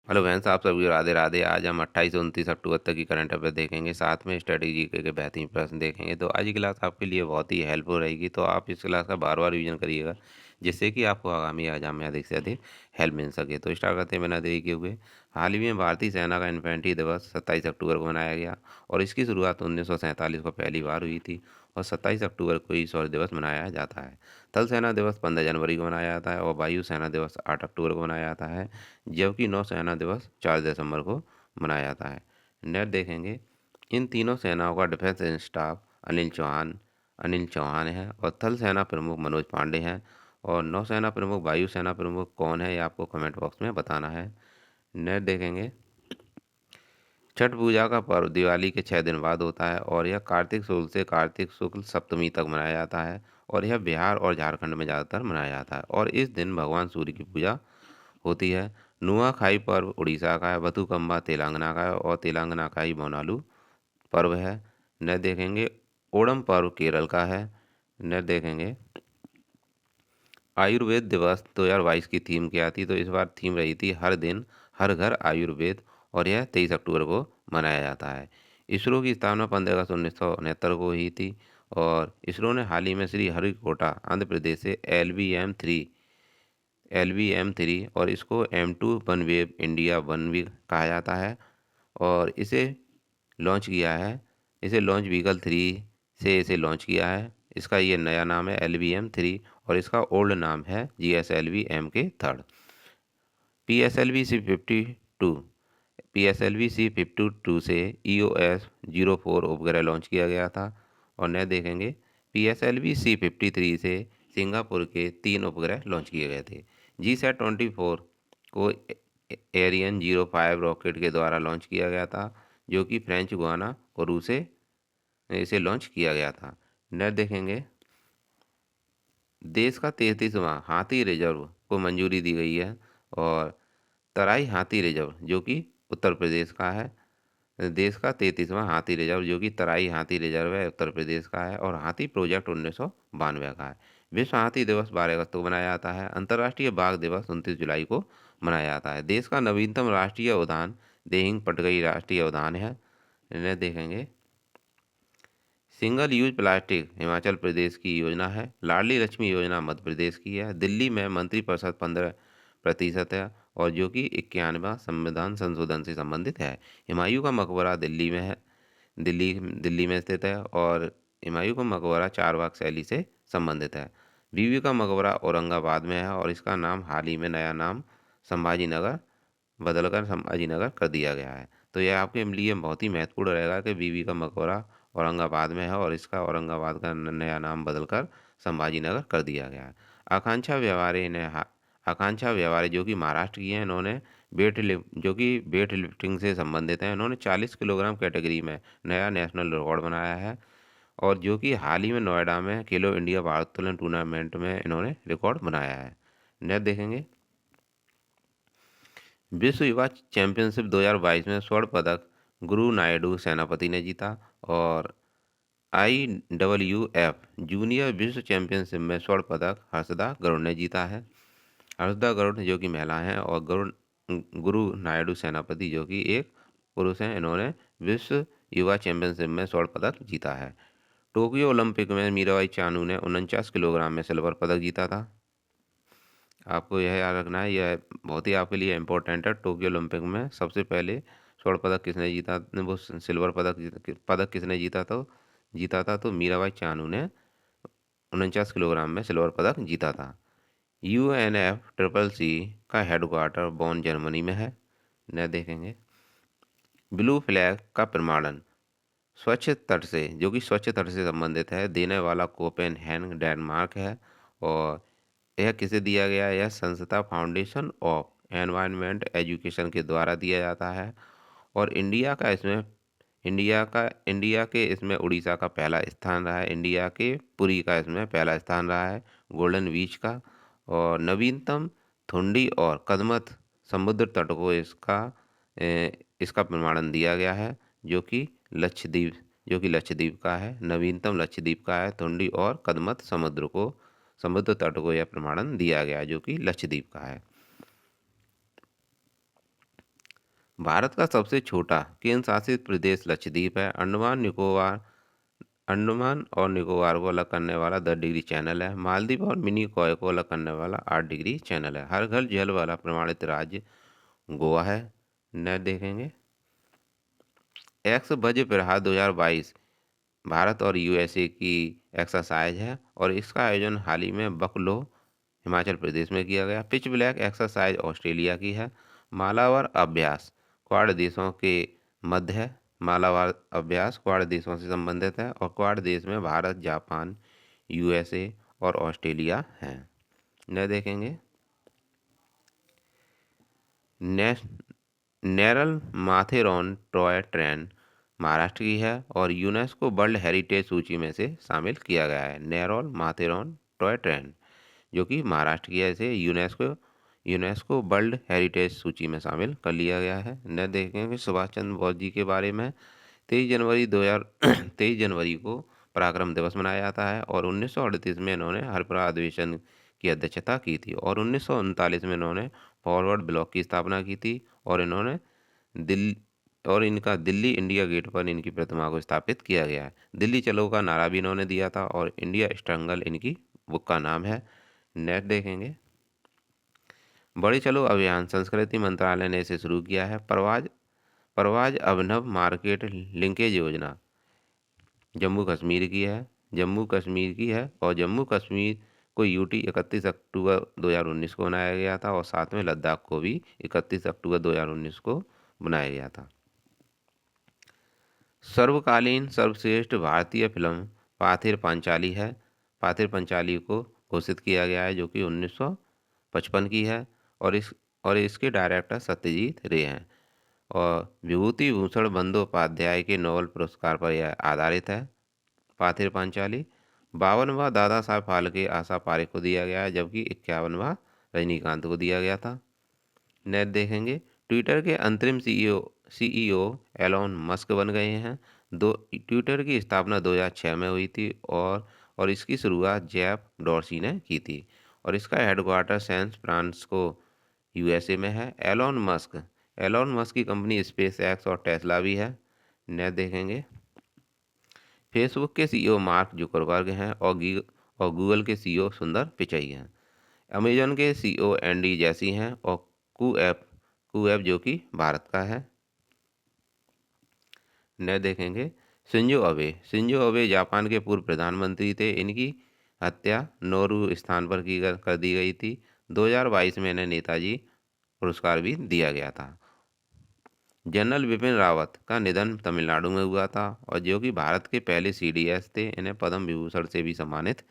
Hello बहन साहब, सभी को राधे राधे। आज हम 28 से 29 अक्टूबर तक की करंट अफेयर देखेंगे, साथ में स्ट्रेटेजी के बेहतरीन प्रश्न देखेंगे। तो आज की क्लास आपके लिए बहुत ही हेल्पफुल रहेगी, तो आप इस क्लास का बार बार रिवीजन करिएगा, जिससे कि आपको आगामी एग्जाम में अधिक से अधिक हेल्प मिल सके। तो स्टार्ट करते हैं बिना देरी के हुए। हाल ही में भारतीय सेना का इन्फेंट्री दिवस 27 अक्टूबर को मनाया गया और इसकी शुरुआत 1947 को पहली बार हुई थी और 27 अक्टूबर को ही शौर्य दिवस मनाया जाता है। थल सेना दिवस 15 जनवरी को मनाया जाता है और वायु सेना दिवस 8 अक्टूबर को मनाया जाता है, जबकि नौसेना दिवस 4 दिसंबर को मनाया जाता है। नेक्स्ट देखेंगे, इन तीनों सेनाओं का डिफेंस स्टाफ अनिल चौहान है और थल सेना प्रमुख मनोज पांडे हैं और नौसेना प्रमुख वायुसेना प्रमुख कौन है, ये आपको कमेंट बॉक्स में बताना है। नेक्स्ट देखेंगे, छठ पूजा का पर्व दिवाली के 6 दिन बाद होता है और यह कार्तिक शुक्ल से कार्तिक शुक्ल सप्तमी तक मनाया जाता है और यह बिहार और झारखंड में ज़्यादातर मनाया जाता है और इस दिन भगवान सूर्य की पूजा होती है। नुआखाई पर्व उड़ीसा का है, बथुकम्मा तेलंगाना का है और तेलंगाना का ही बोनालू पर्व है। न देखेंगे, ओणम पर्व केरल का है। न देखेंगे, आयुर्वेद दिवस 2022 की थीम क्या थी, तो इस बार थीम रही थी हर दिन हर घर आयुर्वेद और यह 23 अक्टूबर को मनाया जाता है। इसरो की स्थापना 15 अगस्त 1969 को हुई थी और इसरो ने हाल ही में श्री हरिकोटा आंध्र प्रदेश से एल वी एम थ्री और इसको M2 one wave India one भी कहा जाता है और लॉन्च किया है इसे लॉन्च व्हीकल 3 से इसे लॉन्च किया है। इसका ये नया नाम है LVM-3 और इसका ओल्ड नाम है GSLV-M3। टू PSLV-C52 से EOS-04 उपग्रह लॉन्च किया गया था और नए देखेंगे, PSLV-C53 से सिंगापुर के 3 उपग्रह लॉन्च किए गए थे। GSAT-24 को एरियन 05 रॉकेट के द्वारा लॉन्च किया गया था, जो कि फ्रेंच गुयाना और रूस से इसे लॉन्च किया गया था। नेक्स्ट देखेंगे, देश का 33वां हाथी रिजर्व को मंजूरी दी गई है और तराई हाथी रिजर्व जो कि उत्तर प्रदेश का है। देश का 33वां हाथी रिजर्व जो कि तराई हाथी रिजर्व है, उत्तर प्रदेश का है और हाथी प्रोजेक्ट 1992 का है। विश्व हाथी दिवस 12 अगस्त को मनाया जाता है। अंतर्राष्ट्रीय बाघ दिवस 29 जुलाई को मनाया जाता है। देश का नवीनतम राष्ट्रीय उद्यान देहिंग पटगई राष्ट्रीय उद्यान है। इन्हें देखेंगे, single use plastic Himachal Pradesh की योजना है। लाडली लक्ष्मी योजना मध्य प्रदेश की है। दिल्ली में मंत्रिपरिषद 15% है और जो कि 91वां संविधान संशोधन से संबंधित है। हुमायूं का मकबरा दिल्ली में है, दिल्ली में स्थित है और हुमायूं का मकबरा चारबाग शैली से संबंधित है। बीवी का मकबरा औरंगाबाद में है और इसका नाम हाल ही में नया नाम संभाजी नगर बदलकर संभाजी नगर कर दिया गया है। तो यह आपके लिए बहुत ही महत्वपूर्ण रहेगा कि बीवी का मकबरा औरंगाबाद में है और इसका औरंगाबाद का नया नाम बदलकर संभाजी नगर कर दिया गया है। आकांक्षा व्यवहारे ने आकांक्षा व्यवहारे जो कि महाराष्ट्र की हैं, इन्होंने वेट लिफ्टिंग से संबंधित हैं। इन्होंने 40 किलोग्राम कैटेगरी में नया नेशनल रिकॉर्ड बनाया है और जो कि हाल ही में नोएडा में खेलो इंडिया भारोत्तोलन टूर्नामेंट में इन्होंने रिकॉर्ड बनाया है। नेक्स्ट देखेंगे, विश्व युवा चैंपियनशिप 2022 में स्वर्ण पदक गुरु नायडू सेनापति ने जीता और IWF जूनियर विश्व चैंपियनशिप में स्वर्ण पदक हर्षदा गरुड़ ने जीता है। हर्षदा गरुड़ जो कि महिला हैं और गुरु नायडू सेनापति जो कि एक पुरुष हैं, इन्होंने विश्व युवा चैंपियनशिप में स्वर्ण पदक जीता है। टोक्यो ओलंपिक में मीराबाई चानू ने 49 किलोग्राम में सिल्वर पदक जीता था। आपको यह याद रखना है, यह बहुत ही आपके लिए इम्पोर्टेंट है। टोक्यो ओलंपिक में सबसे पहले स्वर्ण पदक किसने जीता, वो सिल्वर पदक किसने जीता था तो मीराबाई चानू ने 49 किलोग्राम में सिल्वर पदक जीता था। UNFCCC का हेडक्वार्टर बॉन जर्मनी में है। न देखेंगे, ब्लू फ्लैग का प्रमाणन स्वच्छ तट से संबंधित है, देने वाला कोपेनहेगन डेनमार्क है और यह किसे दिया गया है, यह संस्था फाउंडेशन ऑफ एनवायरनमेंट एजुकेशन के द्वारा दिया जाता है और इंडिया के इसमें उड़ीसा का पहला स्थान रहा है। इंडिया के पुरी का इसमें पहला स्थान रहा है गोल्डन बीच का। और नवीनतम थुंडी और कदमत समुद्र तट को इसका प्रमाणन दिया गया है, जो कि लक्षद्वीप लक्षद्वीप का है। नवीनतम लक्षद्वीप का है थुंडी और कदमत समुद्र तट को यह प्रमाणन दिया गया, जो कि लक्षद्वीप का है। भारत का सबसे छोटा केंद्र शासित प्रदेश लक्षद्वीप है। अंडमान और निकोबार को अलग करने वाला 10 डिग्री चैनल है। मालदीव और मिनी कॉय को अलग करने वाला 8 डिग्री चैनल है। हर घर जल वाला प्रमाणित राज्य गोवा है। नेक्स्ट देखेंगे, एक्स वज्र प्रहार 2022 भारत और यूएसए की एक्सरसाइज है और इसका आयोजन हाल ही में बकलो हिमाचल प्रदेश में किया गया। पिच ब्लैक एक्सरसाइज ऑस्ट्रेलिया की है। मालाबार अभ्यास क्वाड देशों के मध्य है। मालाबार अभ्यास क्वाड देशों से संबंधित है और क्वाड देश में भारत, जापान, यूएसए और ऑस्ट्रेलिया हैं। न देखेंगे, नेरल माथेरॉन टॉय ट्रेन महाराष्ट्र की है और यूनेस्को वर्ल्ड हेरिटेज सूची में से शामिल किया गया है। नेरोल माथेरॉन टॉय ट्रेन जो कि महाराष्ट्र की है, इसे यूनेस्को यूनेस्को वर्ल्ड हेरिटेज सूची में शामिल कर लिया गया है। न देखेंगे सुभाष चंद्र बोस जी के बारे में। 23 जनवरी को पराक्रम दिवस मनाया जाता है और 1938 में इन्होंने हरिपुरा अधिवेशन की अध्यक्षता की थी और 1939 में इन्होंने फॉरवर्ड ब्लॉक की स्थापना की थी और इन्होंने दिल्ली इनका दिल्ली इंडिया गेट पर इनकी प्रतिमा को स्थापित किया गया है। दिल्ली चलो का नारा भी इन्होंने दिया था और इंडिया स्ट्रगल इनकी बुक का नाम है। नेक्स्ट देखेंगे, बड़े चलो अभियान संस्कृति मंत्रालय ने इसे शुरू किया है। परवाज अभिनव मार्केट लिंकेज योजना जम्मू कश्मीर की है और जम्मू कश्मीर को यूटी 31 अक्टूबर 2019 को बनाया गया था और साथ में लद्दाख को भी 31 अक्टूबर 2019 को बनाया गया था। सर्वकालीन सर्वश्रेष्ठ भारतीय फिल्म पाथिर पंचाली है। पाथिर पंचाली को घोषित किया गया है जो कि 1955 की है और इसके डायरेक्टर सत्यजीत रे हैं और विभूति भूषण बंदोपाध्याय के नोबेल पुरस्कार पर यह आधारित है। पाथिर पांचाली 52वां दादा साहब फाल्के आशा पारेख को दिया गया है जबकि 51वां रजनीकांत को दिया गया था। नेक्स्ट देखेंगे, ट्विटर के अंतरिम सीईओ एलोन मस्क बन गए हैं। ट्विटर की स्थापना 2006 में हुई थी और इसकी शुरुआत जेफ डॉर्सी ने की थी और इसका हेडक्वार्टर सैन फ्रांसिस्को यूएसए में है। एलोन मस्क की कंपनी स्पेस एक्स और टेस्ला भी है। नेक्स्ट देखेंगे, फेसबुक के सीईओ मार्क जुकरबर्ग हैं और गूगल के सीईओ सुंदर पिचई हैं। अमेजन के सीईओ एंडी जैसी हैं और कू ऐप जो कि भारत का है। न देखेंगे, शिंजो अबे जापान के पूर्व प्रधानमंत्री थे। इनकी हत्या नोरू स्थान पर कर दी गई थी। 2022 में इन्हें नेताजी पुरस्कार भी दिया गया था। जनरल बिपिन रावत का निधन तमिलनाडु में हुआ था और जो कि भारत के पहले सीडीएस थे। इन्हें पद्म विभूषण से भी सम्मानित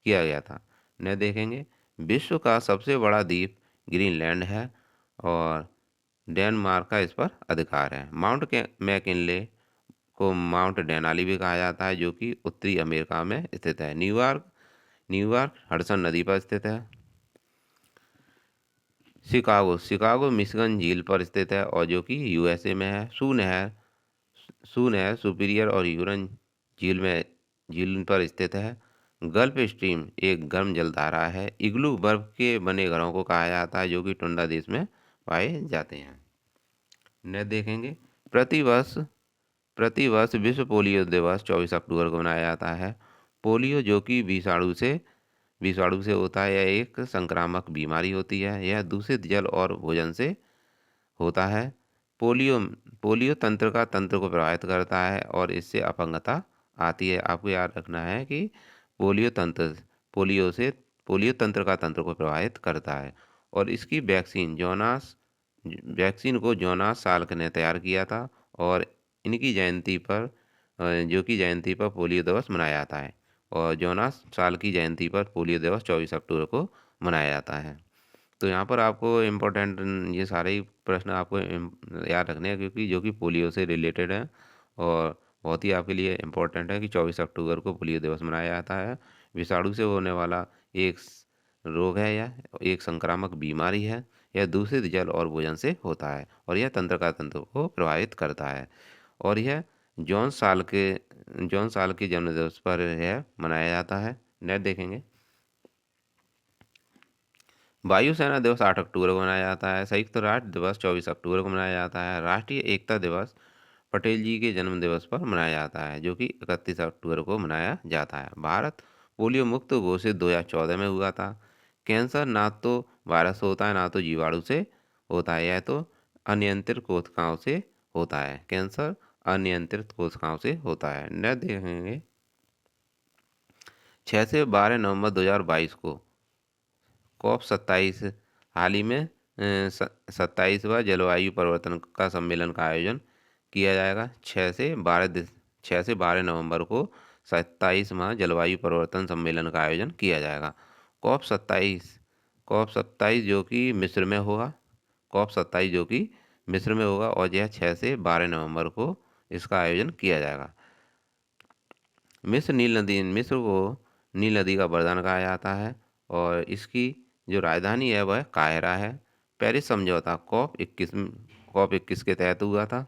किया गया था। न देखेंगे, विश्व का सबसे बड़ा द्वीप ग्रीनलैंड है और डेनमार्क का इस पर अधिकार है। मैकिनले को माउंट डेनाली भी कहा जाता है जो कि उत्तरी अमेरिका में स्थित है। न्यूयॉर्क हडसन नदी पर स्थित है। शिकागो मिशिगन झील पर स्थित है और जो कि यूएसए में है। सू नहर सुपीरियर और ह्यूरन झील पर स्थित है। गल्फ स्ट्रीम एक गर्म जलधारा है। इग्लू बर्फ के बने घरों को कहा जाता है जो कि टुंडा देश में पाए जाते हैं। न देखेंगे, प्रतिवर्ष विश्व पोलियो दिवस 24 अक्टूबर को मनाया जाता है। पोलियो जो कि विषाणु से होता है, यह एक संक्रामक बीमारी होती है। यह दूषित जल और भोजन से होता है। पोलियो पोलियो तंत्र को प्रभावित करता है और इससे अपंगता आती है। आपको याद रखना है कि पोलियो तंत्र पोलियो तंत्र को प्रभावित करता है और इसकी वैक्सीन को जोनास साल्क ने तैयार किया था और इनकी जयंती पर पोलियो दिवस मनाया जाता है और जोनास साल की जयंती पर पोलियो दिवस 24 अक्टूबर को मनाया जाता है। तो यहाँ पर आपको इम्पोर्टेंट ये सारे ही प्रश्न आपको याद रखने हैं क्योंकि जो कि पोलियो से रिलेटेड है और बहुत ही आपके लिए इम्पोर्टेंट है कि 24 अक्टूबर को पोलियो दिवस मनाया जाता है। विषाणु से होने वाला एक रोग है, यह एक संक्रामक बीमारी है। यह दूषित जल और भोजन से होता है और यह तंत्र को प्रभावित करता है और यह जॉन साल के जन्मदिवस पर यह मनाया जाता है। नेक्स्ट देखेंगे, वायुसेना दिवस 8 अक्टूबर को मनाया जाता है। संयुक्त राष्ट्र दिवस 24 अक्टूबर को मनाया जाता है। राष्ट्रीय एकता दिवस पटेल जी के जन्म दिवस पर मनाया जाता है, जो कि 31 अक्टूबर को मनाया जाता है। भारत पोलियो मुक्त घोषित 2014 में हुआ था। कैंसर ना तो वायरस होता है, ना तो जीवाणु से होता है, यह तो अनियंत्रित कोशिकाओं से होता है। कैंसर अनियंत्रित कोशिकाओं से होता है। न देखेंगे 6 से 12 नवंबर 2022 को COP27 हाल ही में 27वां जलवायु परिवर्तन का सम्मेलन का आयोजन किया जाएगा। 6 से 12 नवंबर को 27वां जलवायु परिवर्तन सम्मेलन का आयोजन किया जाएगा। कॉप 27 जो कि मिस्र में होगा। COP 27 जो कि मिस्र में होगा और यह 6 से 12 नवंबर को इसका आयोजन किया जाएगा। मिस्र को नील नदी का वरदान कहा जाता है और इसकी जो राजधानी है वह काहिरा है। पेरिस समझौता COP 21 के तहत हुआ था।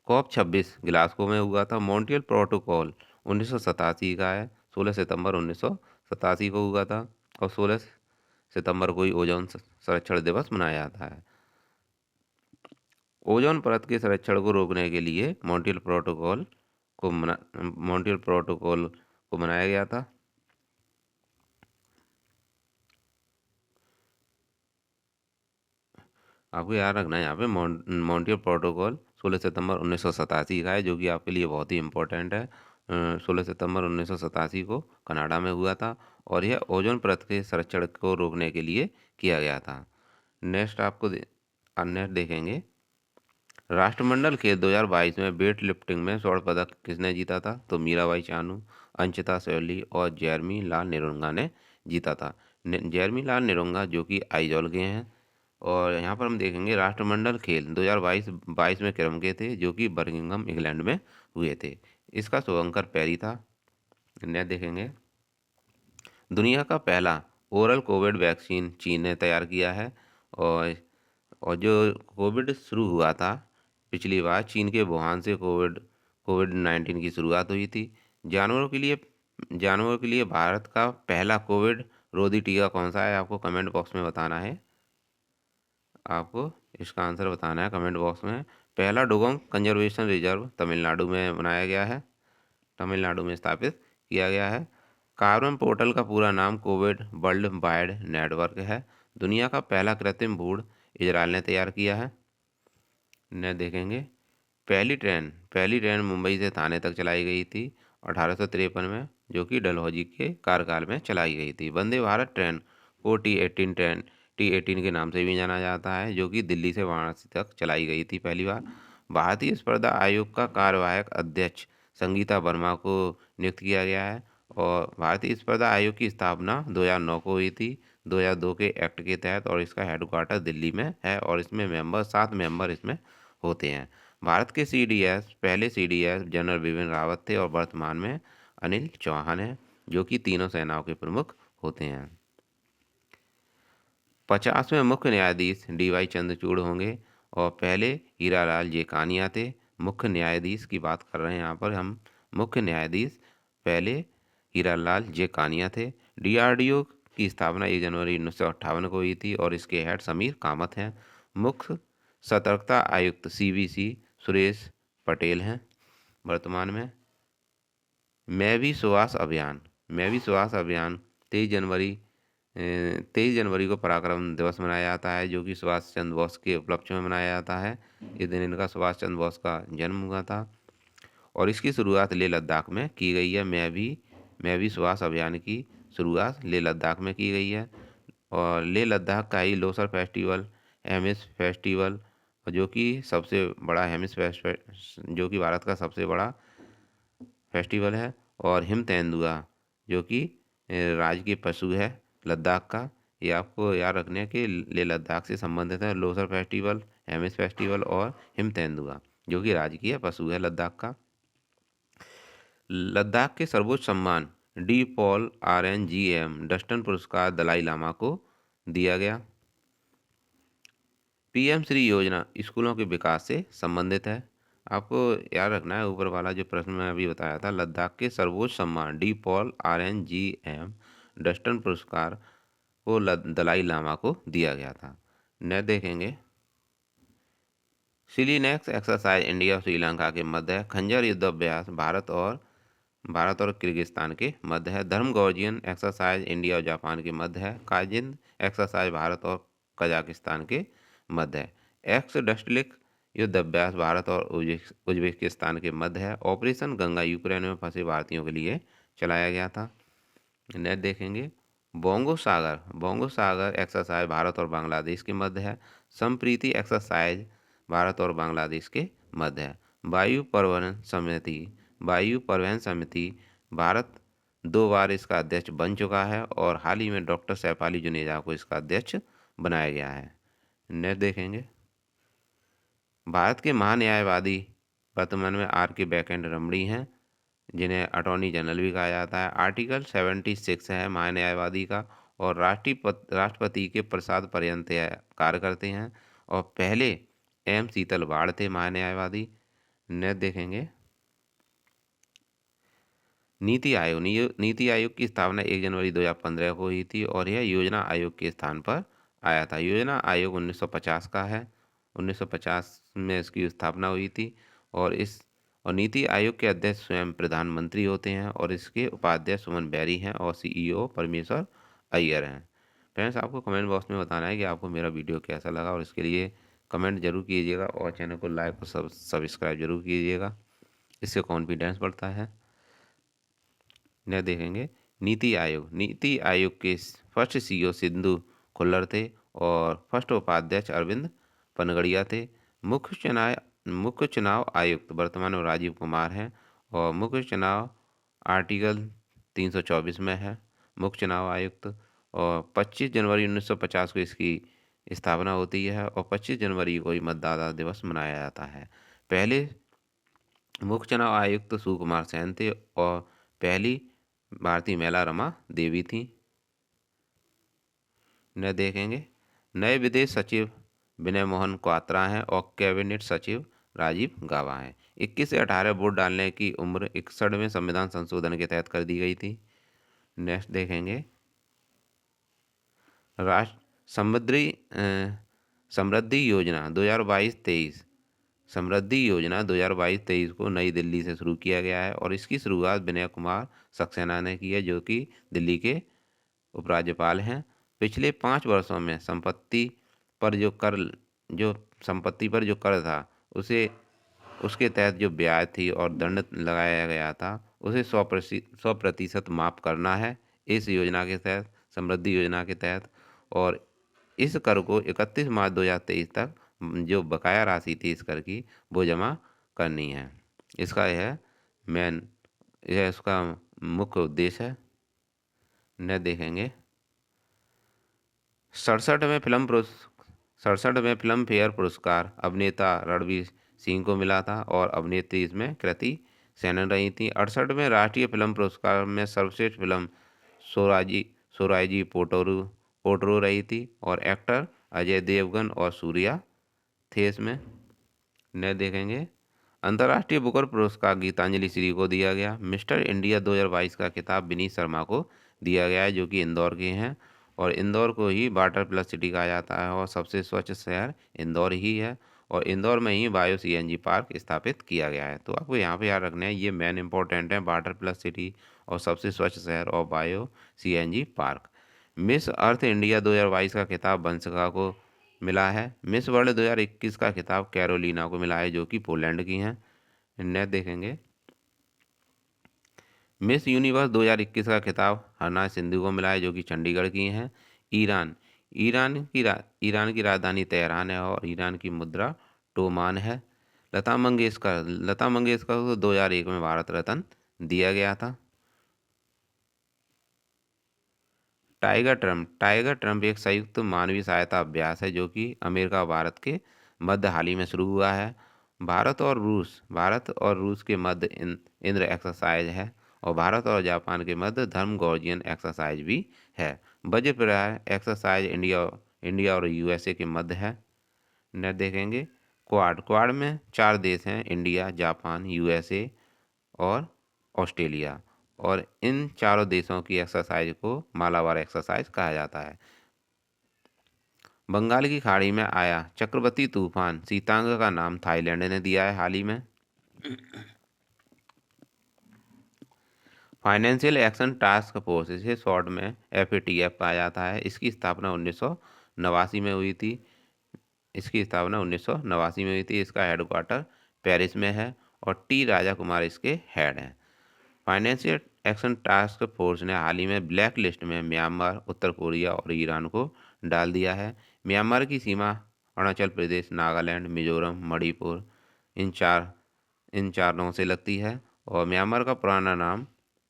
COP 26 ग्लासगो में हुआ था। मॉन्ट्रियल प्रोटोकॉल 1987 का है। 16 सितंबर 1987 को हुआ था और 16 सितंबर को ही ओजोन संरक्षण दिवस मनाया जाता है। ओजोन परत के संरक्षण को रोकने के लिए मॉन्ट्रियल प्रोटोकॉल को बनाया गया था। आपको याद रखना है यहाँ पे मॉन्ट्रियल प्रोटोकॉल 16 सितंबर 1987 का है, जो कि आपके लिए बहुत ही इम्पोर्टेंट है। 16 सितंबर 1987 को कनाडा में हुआ था और यह ओजोन परत के संरक्षण को रोकने के लिए किया गया था। नेक्स्ट नेक्स्ट देखेंगे राष्ट्रमंडल खेल 2022 में वेट लिफ्टिंग में स्वर्ण पदक किसने जीता था? तो मीराबाई चानू, अंशिता सोली और जेरमी लाल निरुंगा ने जीता था। जेरमी लाल निरुंगा जो कि आइजॉल के हैं। और यहाँ पर हम देखेंगे राष्ट्रमंडल खेल 2022 में क्रम के थे, जो कि बर्मिंघम इंग्लैंड में हुए थे। इसका शुभंकर पेरी था। नेक्स्ट देखेंगे दुनिया का पहला ओरल कोविड वैक्सीन चीन ने तैयार किया है। और जो कोविड शुरू हुआ था पिछली बार चीन के वुहान से कोविड 19 की शुरुआत हुई थी। जानवरों के लिए भारत का पहला कोविड रोधी टीका कौन सा है? आपको कमेंट बॉक्स में बताना है। आपको इसका आंसर बताना है कमेंट बॉक्स में। पहला डुगोंग कंजर्वेशन रिजर्व तमिलनाडु में बनाया गया है, तमिलनाडु में स्थापित किया गया है। कार्बन पोर्टल का पूरा नाम कोविड वर्ल्ड वाइड नेटवर्क है। दुनिया का पहला कृत्रिम भ्रूण इजराइल ने तैयार किया है। न देखेंगे पहली ट्रेन मुंबई से थाने तक चलाई गई थी 1853 में, जो कि डलहौजी के कार्यकाल में चलाई गई थी। वंदे भारत ट्रेन को T18 के नाम से भी जाना जाता है, जो कि दिल्ली से वाराणसी तक चलाई गई थी पहली बार। भारतीय स्पर्धा आयोग का कार्यवाहक अध्यक्ष संगीता वर्मा को नियुक्त किया गया है और भारतीय स्पर्धा आयोग की स्थापना 2009 को हुई थी 2002 के एक्ट के तहत और इसका हेडक्वार्टर दिल्ली में है और इसमें 7 मेंबर इसमें होते हैं। भारत के पहले CDS जनरल बिपिन रावत थे और वर्तमान में अनिल चौहान हैं, जो कि तीनों सेनाओं के प्रमुख होते हैं। 50वें मुख्य न्यायाधीश DY चंद्रचूड़ होंगे और पहले हीरालाल जेकानिया थे। मुख्य न्यायाधीश की बात कर रहे हैं यहाँ पर हम। मुख्य न्यायाधीश पहले हीरालाल जेकानिया थे। DRDO की स्थापना 1 जनवरी 1958 को हुई थी और इसके हेड समीर कामत हैं। मुख्य सतर्कता आयुक्त CBC सुरेश पटेल हैं वर्तमान में। मैं भी सुभाष अभियान 23 जनवरी को पराक्रम दिवस मनाया जाता है, जो कि सुभाष चंद्र बोस के उपलक्ष्य में मनाया जाता है। इस दिन इनका सुभाष चंद्र बोस का जन्म हुआ था और इसकी शुरुआत लेह लद्दाख में की गई है। मैं भी सुभाष अभियान की शुरुआत लेह लद्दाख में की गई है और लेह लद्दाख का ही लोसर फेस्टिवल, हेमिस फेस्टिवल, जो कि सबसे बड़ा जो कि भारत का सबसे बड़ा फेस्टिवल है, और हिम तेंदुआ जो कि राज्य के पशु है लद्दाख का। ये आपको याद रखने हैं कि लेह लद्दाख से संबंधित है लोसर फेस्टिवल, हेमिस फेस्टिवल और हिम तेंदुआ, जो कि राजकीय पशु है लद्दाख का। लद्दाख के सर्वोच्च सम्मान डी पॉल RNGM डस्टन पुरस्कार दलाई लामा को दिया गया। PM श्री योजना स्कूलों के विकास से संबंधित है। आपको याद रखना है ऊपर वाला जो प्रश्न मैं अभी बताया था, लद्दाख के सर्वोच्च सम्मान डी पॉल RNGM डस्टन पुरस्कार को दलाई लामा को दिया गया था। नेक्स्ट देखेंगे, सिलीनेक्स एक्सरसाइज इंडिया और श्रीलंका के मध्य है। खंजर युद्ध अभ्यास भारत और किर्गिस्तान के मध्य है। धर्म गॉर्जियन एक्सरसाइज इंडिया और जापान के मध्य है। काजिंद एक्सरसाइज भारत और कजाकिस्तान के मध्य है। एक्स डस्टलिक युद्ध अभ्यास भारत और उज्बेकिस्तान के मध्य है। ऑपरेशन गंगा यूक्रेन में फंसे भारतीयों के लिए चलाया गया था। नेक्स्ट देखेंगे, बोंगो सागर एक्सरसाइज भारत और बांग्लादेश के मध्य है। संप्रीति एक्सरसाइज भारत और बांग्लादेश के मध्य है। वायु परिवहन समिति भारत 2 बार इसका अध्यक्ष बन चुका है और हाल ही में डॉक्टर सैफ जुनेजा को इसका अध्यक्ष बनाया गया है। नेक्स्ट देखेंगे, भारत के महान्यायवादी वर्तमान में RK बेकवेंट रमणी हैं, जिन्हें अटॉर्नी जनरल भी कहा जाता है। आर्टिकल 76 है महान्यायवादी का, और राष्ट्रपति के प्रसाद पर्यंत कार्य करते हैं, और पहले M शीतल बाड़ थे महान्यायवादी। नेक्स्ट देखेंगे, नीति आयोग की स्थापना 1 जनवरी 2015 को हुई थी और यह योजना आयोग के स्थान पर आया था। योजना आयोग 1950 का है, 1950 में इसकी स्थापना हुई थी। और नीति आयोग के अध्यक्ष स्वयं प्रधानमंत्री होते हैं और इसके उपाध्यक्ष सुमन बैरी हैं और CEO परमेश्वर अय्यर हैं। फ्रेंड्स, आपको कमेंट बॉक्स में बताना है कि आपको मेरा वीडियो कैसा लगा, और इसके लिए कमेंट जरूर कीजिएगा और चैनल को लाइक और सब्सक्राइब जरूर कीजिएगा, इससे कॉन्फिडेंस बढ़ता है। न देखेंगे, नीति आयोग के फर्स्ट CEO सिंधु खुल्लर थे और फर्स्ट उपाध्यक्ष अरविंद पनगड़िया थे। मुख्य चुनाव आयुक्त वर्तमान में राजीव कुमार हैं और मुख्य चुनाव आर्टिकल 324 में है मुख्य चुनाव आयुक्त। और 25 जनवरी 1950 को इसकी स्थापना होती है और 25 जनवरी को ही मतदाता दिवस मनाया जाता है। पहले मुख्य चुनाव आयुक्त सुकुमार सेन थे और पहली भारतीय महिला रमा देवी थी। न देखेंगे, नए विदेश सचिव विनय मोहन क्वात्रा हैं और कैबिनेट सचिव राजीव गाबा हैं। 21 से 18 वोट डालने की उम्र 61वें संविधान संशोधन के तहत कर दी गई थी। नेक्स्ट देखेंगे, राष्ट्र समृद्धि योजना 2022-23 समृद्धि योजना 2022-23 को नई दिल्ली से शुरू किया गया है और इसकी शुरुआत विनय कुमार सक्सेना ने की है, जो कि दिल्ली के उपराज्यपाल हैं। पिछले 5 वर्षों में संपत्ति पर जो कर था उसके तहत जो ब्याज थी और दंड लगाया गया था उसे 100% माफ़ करना है इस योजना के तहत, समृद्धि योजना के तहत। और इस कर को 31 मार्च 2023 तक जो बकाया राशि थी इस कर की वो जमा करनी है। इसका यह इसका मुख्य उद्देश्य है। न देखेंगे, 67वें फिल्म फेयर पुरस्कार अभिनेता रणवीर सिंह को मिला था और अभिनेत्री इसमें कृति सेनन रही थी। 68वें राष्ट्रीय फिल्म पुरस्कार में सर्वश्रेष्ठ फिल्म सोराइजी पोटरो रही थी और एक्टर अजय देवगन और सूर्या थे इसमें। न देखेंगे, अंतर्राष्ट्रीय बुकर पुरस्कार गीतांजलि श्री को दिया गया। मिस्टर इंडिया 2022 का खिताब विनीत शर्मा को दिया गया है, जो कि इंदौर के हैं और इंदौर को ही वाटर प्लस सिटी कहा जाता है और सबसे स्वच्छ शहर इंदौर ही है और इंदौर में ही बायो CNG पार्क स्थापित किया गया है। तो आपको यहाँ पे याद रखना है, ये मेन इंपॉर्टेंट है, वाटर प्लस सिटी और सबसे स्वच्छ शहर और bio CNG park. Miss Earth India 2022 का खिताब वंशिका को मिला है। मिस वर्ल्ड 2021 का खिताब कैरोलिना को मिला है, जो कि पोलैंड की हैं। नेक्स्ट देखेंगे, मिस यूनिवर्स 2021 का खिताब हरना सिंधु को मिला है, जो कि चंडीगढ़ की हैं। ईरान की राजधानी तेहरान है और ईरान की मुद्रा टोमान है। लता मंगेशकर को 2001 में भारत रत्न दिया गया था। टाइगर ट्रम्प एक संयुक्त मानवीय सहायता अभ्यास है, जो कि अमेरिका और भारत के मध्य हाल ही में शुरू हुआ है। भारत और रूस के मध्य इंद्र एक्सरसाइज है और भारत और जापान के मध्य धर्म गॉर्जियन एक्सरसाइज भी है। वज्रप्राह एक्सरसाइज इंडिया और USA के मध्य है। नेक्स्ट देखेंगे, क्वाड। क्वाड में 4 देश हैं, इंडिया, जापान, यूएसए और ऑस्ट्रेलिया, और इन चारों देशों की एक्सरसाइज को मालाबार एक्सरसाइज कहा जाता है। बंगाल की खाड़ी में आया चक्रवाती तूफान सीतांग का नाम थाईलैंड ने दिया है हाल ही में। फाइनेंशियल एक्शन टास्क फोर्स, इसे शॉर्ट में FATF कहा जाता है। इसकी स्थापना 1989 में हुई थी। इसका हेडक्वार्टर पेरिस में है और T राजा कुमार इसके हेड हैं। फाइनेंशियल एक्शन टास्क फोर्स ने हाल ही में ब्लैक लिस्ट में म्यांमार, उत्तर कोरिया और ईरान को डाल दिया है। म्यांमार की सीमा अरुणाचल प्रदेश, नागालैंड, मिजोरम, मणिपुर इन चारों से लगती है, और म्यांमार का पुराना नाम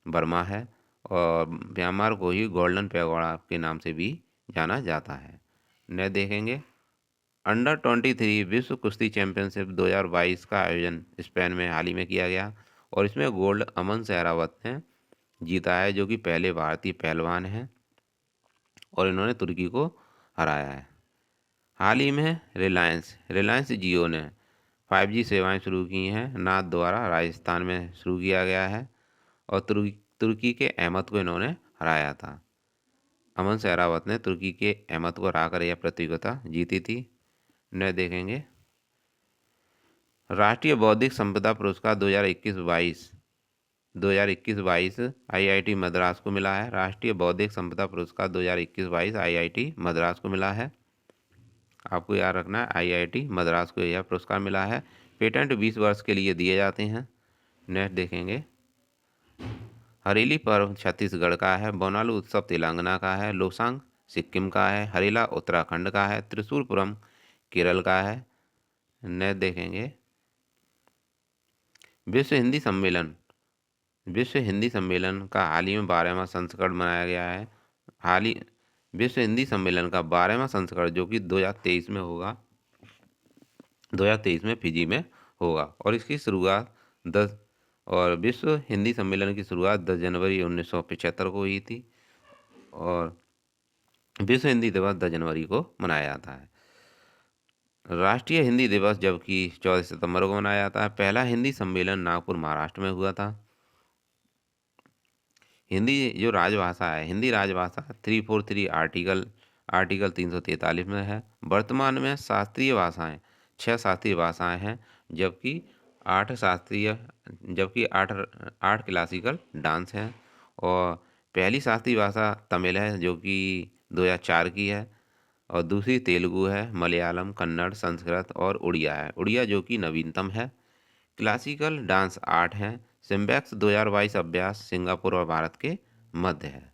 बर्मा है, और म्यांमार को ही गोल्डन पैगोडा के नाम से भी जाना जाता है। न देखेंगे अंडर-23 विश्व कुश्ती चैंपियनशिप 2022 का आयोजन स्पेन में हाल ही में किया गया, और इसमें गोल्ड अमन सहरावत ने जीता है, जो कि पहले भारतीय पहलवान हैं, और इन्होंने तुर्की को हराया है। हाल ही में रिलायंस जियो ने 5G सेवाएं शुरू की हैं। नाथ द्वारा राजस्थान में शुरू किया गया है, और तुर्की के अहमद को इन्होंने हराया था। अमन सहरावत ने तुर्की के अहमद को हराकर यह प्रतियोगिता जीती थी। न देखेंगे राष्ट्रीय बौद्धिक संपदा पुरस्कार 2021-22 IIT मद्रास को मिला है। राष्ट्रीय बौद्धिक संपदा पुरस्कार 2021-22 IIT मद्रास को मिला है। आपको याद रखना है, IIT मद्रास को यह पुरस्कार मिला है। पेटेंट 20 वर्ष के लिए दिए जाते हैं। नेक्स्ट देखेंगे हरेली पर्व छत्तीसगढ़ का है, बोनालू उत्सव तेलंगाना का है, लोसांग सिक्किम का है, हरेला उत्तराखंड का है, त्रिशूलपुरम केरल का है। नेक्स्ट देखेंगे विश्व हिंदी सम्मेलन का हाल ही में 12वां संस्करण मनाया गया है। विश्व हिंदी सम्मेलन का 12वां संस्करण, जो कि 2023 में होगा, 2023 में फिजी में होगा, और इसकी शुरुआत विश्व हिंदी सम्मेलन की शुरुआत 10 जनवरी 1975 को हुई थी, और विश्व हिंदी दिवस 10 जनवरी को मनाया जाता है। राष्ट्रीय हिंदी दिवस जबकि 14 सितंबर को मनाया जाता है। पहला हिंदी सम्मेलन नागपुर, महाराष्ट्र में हुआ था। हिंदी जो राजभाषा है, हिंदी राजभाषा 343 आर्टिकल 343 में है। वर्तमान में 6 शास्त्रीय भाषाएं हैं, जबकि 8 क्लासिकल डांस हैं, और पहली शास्त्रीय भाषा तमिल है, जो कि 2004 की है, और दूसरी तेलुगु है, मलयालम, कन्नड़, संस्कृत और उड़िया है। उड़िया जो कि नवीनतम है। क्लासिकल डांस 8 हैं। सिम्बैक्स 2022 अभ्यास सिंगापुर और भारत के मध्य है।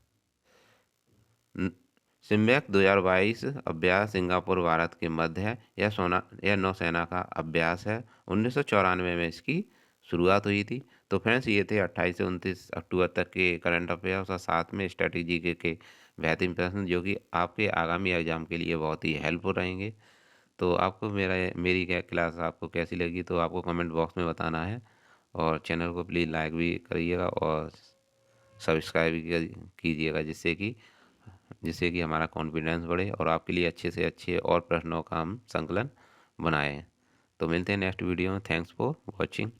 सिम्बैक्स 2022 अभ्यास सिंगापुर भारत के मध्य है। यह नौसेना का अभ्यास है। 1994 में इसकी शुरुआत हुई थी। तो फ्रेंड्स, ये थे 28 से 29 अक्टूबर तक के करंट अफेयर्स और साथ में स्ट्रेटेजी के बेहतरीन प्रश्न, जो कि आपके आगामी एग्जाम के लिए बहुत ही हेल्पफुल रहेंगे। तो आपको मेरी क्या क्लास आपको कैसी लगी, तो आपको कमेंट बॉक्स में बताना है, और चैनल को प्लीज़ लाइक भी करिएगा और सब्सक्राइब भी कीजिएगा, जिससे कि हमारा कॉन्फिडेंस बढ़े और आपके लिए अच्छे से अच्छे और प्रश्नों का हम संकलन बनाएं। तो मिलते हैं नेक्स्ट वीडियो में। Thanks for watching.